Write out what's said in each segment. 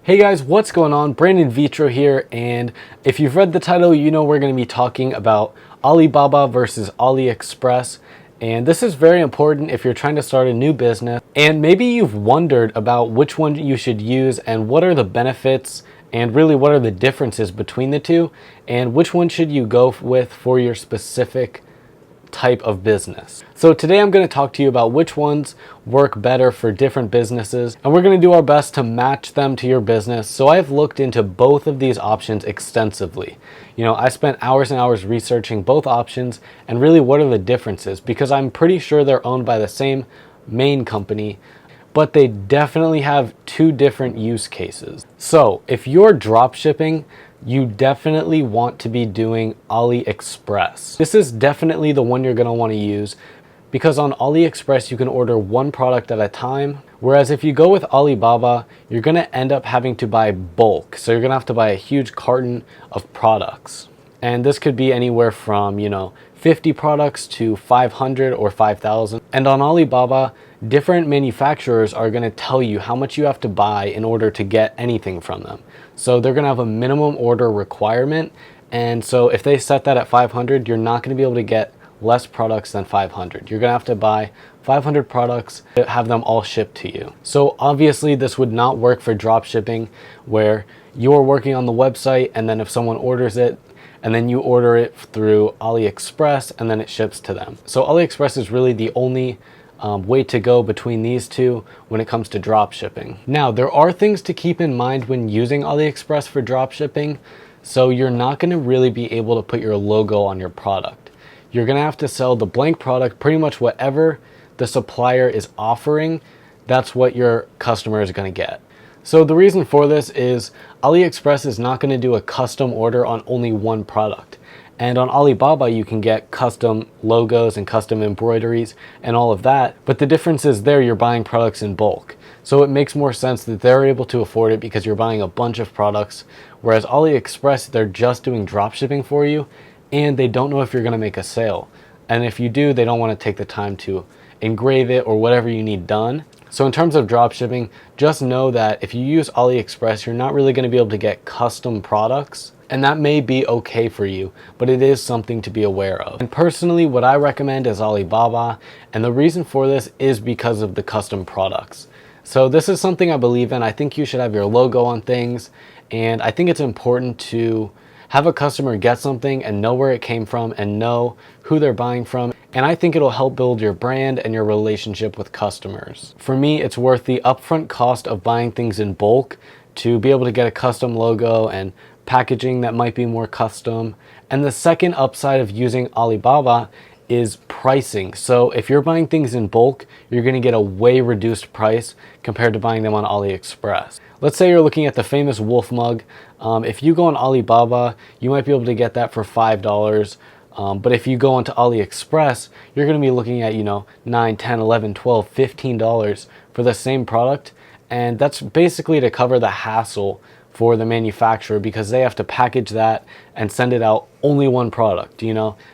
Hey guys, what's going on? Brandon Vitro here, and if you've read the title, you know we're going to be talking about Alibaba versus Aliexpress. And this is very important if you're trying to start a new business, and maybe you've wondered about which one you should use and what are the benefits and really what are the differences between the two, and which one should you go with for your specific type of business. So today I'm going to talk to you about which ones work better for different businesses, and we're going to do our best to match them to your business. So I've looked into both of these options extensively. I spent hours and hours researching both options and really what are the differences, because I'm pretty sure they're owned by the same main company, but they definitely have two different use cases. So if you're drop shipping, you definitely want to be doing Aliexpress. This is definitely the one you're going to want to use, because on Aliexpress you can order one product at a time, whereas if you go with Alibaba, you're going to end up having to buy bulk. So you're going to have to buy a huge carton of products. And this could be anywhere from, 50 products to 500 or 5,000. And on Alibaba, different manufacturers are going to tell you how much you have to buy in order to get anything from them. So they're going to have a minimum order requirement. And so if they set that at 500, you're not going to be able to get less products than 500. You're going to have to buy 500 products to have them all shipped to you. So obviously this would not work for drop shipping, where you're working on the website and then if someone orders it, and then you order it through Aliexpress and then it ships to them. So Aliexpress is really the only way to go between these two when it comes to drop shipping. Now, there are things to keep in mind when using Aliexpress for drop shipping. So you're not going to really be able to put your logo on your product. You're going to have to sell the blank product, pretty much whatever the supplier is offering, that's what your customer is going to get. So the reason for this is Aliexpress is not going to do a custom order on only one product. And on Alibaba, you can get custom logos and custom embroideries and all of that. But the difference is there you're buying products in bulk. So it makes more sense that they're able to afford it because you're buying a bunch of products. Whereas Aliexpress, they're just doing drop shipping for you and they don't know if you're going to make a sale. And if you do, they don't want to take the time to engrave it or whatever you need done. So in terms of drop shipping, just know that if you use Aliexpress, you're not really going to be able to get custom products. And that may be okay for you, but it is something to be aware of. And personally, what I recommend is Alibaba. And the reason for this is because of the custom products. So this is something I believe in. I think you should have your logo on things. And I think it's important to have a customer get something and know where it came from and know who they're buying from. And I think it'll help build your brand and your relationship with customers. For me, it's worth the upfront cost of buying things in bulk to be able to get a custom logo and packaging that might be more custom. And the second upside of using Alibaba is pricing. So if you're buying things in bulk, you're going to get a way reduced price compared to buying them on Aliexpress. Let's say you're looking at the famous wolf mug. If you go on Alibaba, you might be able to get that for $5. But if you go onto Aliexpress, you're going to be looking at, $9, $10, $11, $12, $15 for the same product. And that's basically to cover the hassle for the manufacturer, because they have to package that and send it out only one product,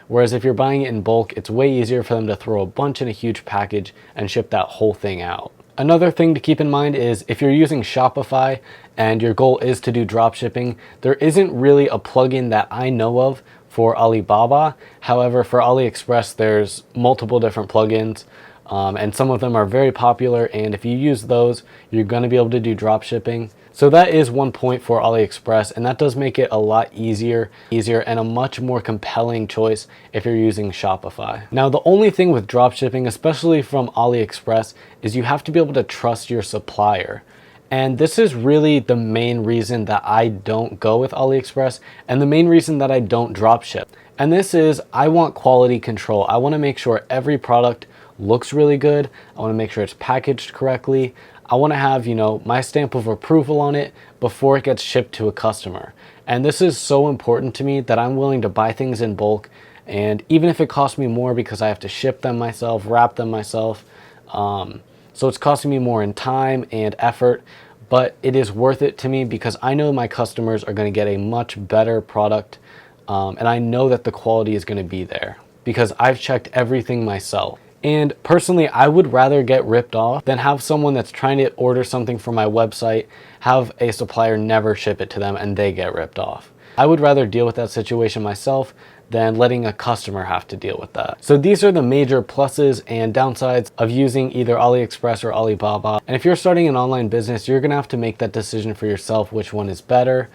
Whereas if you're buying it in bulk, it's way easier for them to throw a bunch in a huge package and ship that whole thing out. Another thing to keep in mind is if you're using Shopify and your goal is to do drop shipping, there isn't really a plugin that I know of for Alibaba. However, for Aliexpress, there's multiple different plugins. And some of them are very popular, and if you use those, you're going to be able to do drop shipping. So that is one point for Aliexpress, and that does make it a lot easier and a much more compelling choice if you're using Shopify. Now, the only thing with drop shipping, especially from Aliexpress, is you have to be able to trust your supplier. And this is really the main reason that I don't go with Aliexpress and the main reason that I don't drop ship. And this is, I want quality control. I want to make sure every product looks really good. I want to make sure it's packaged correctly. I want to have, my stamp of approval on it before it gets shipped to a customer. And this is so important to me that I'm willing to buy things in bulk. And even if it costs me more because I have to ship them myself, wrap them myself, so it's costing me more in time and effort, but it is worth it to me because I know my customers are going to get a much better product. And I know that the quality is going to be there because I've checked everything myself. And personally, I would rather get ripped off than have someone that's trying to order something from my website, have a supplier never ship it to them and they get ripped off. I would rather deal with that situation myself than letting a customer have to deal with that. So these are the major pluses and downsides of using either AliExpress or Alibaba. And if you're starting an online business, you're gonna have to make that decision for yourself, which one is better.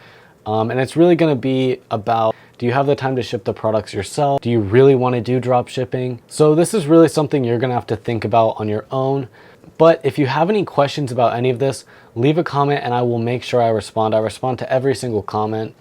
And it's really gonna be about, do you have the time to ship the products yourself? Do you really wanna do drop shipping? So this is really something you're gonna have to think about on your own. But if you have any questions about any of this, leave a comment and I will make sure I respond. I respond to every single comment.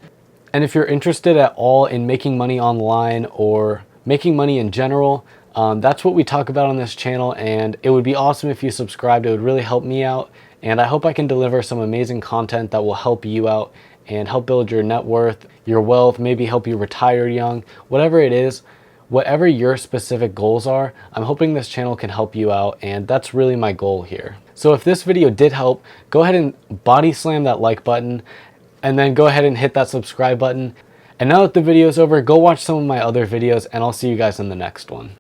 And if you're interested at all in making money online or making money in general, that's what we talk about on this channel, and it would be awesome if you subscribed. It would really help me out, and I hope I can deliver some amazing content that will help you out and help build your net worth, your wealth, maybe help you retire young, whatever it is. Whatever your specific goals are, I'm hoping this channel can help you out, and that's really my goal here. So if this video did help, go ahead and body slam that like button, and then go ahead and hit that subscribe button. And now that the video is over, go watch some of my other videos, and I'll see you guys in the next one.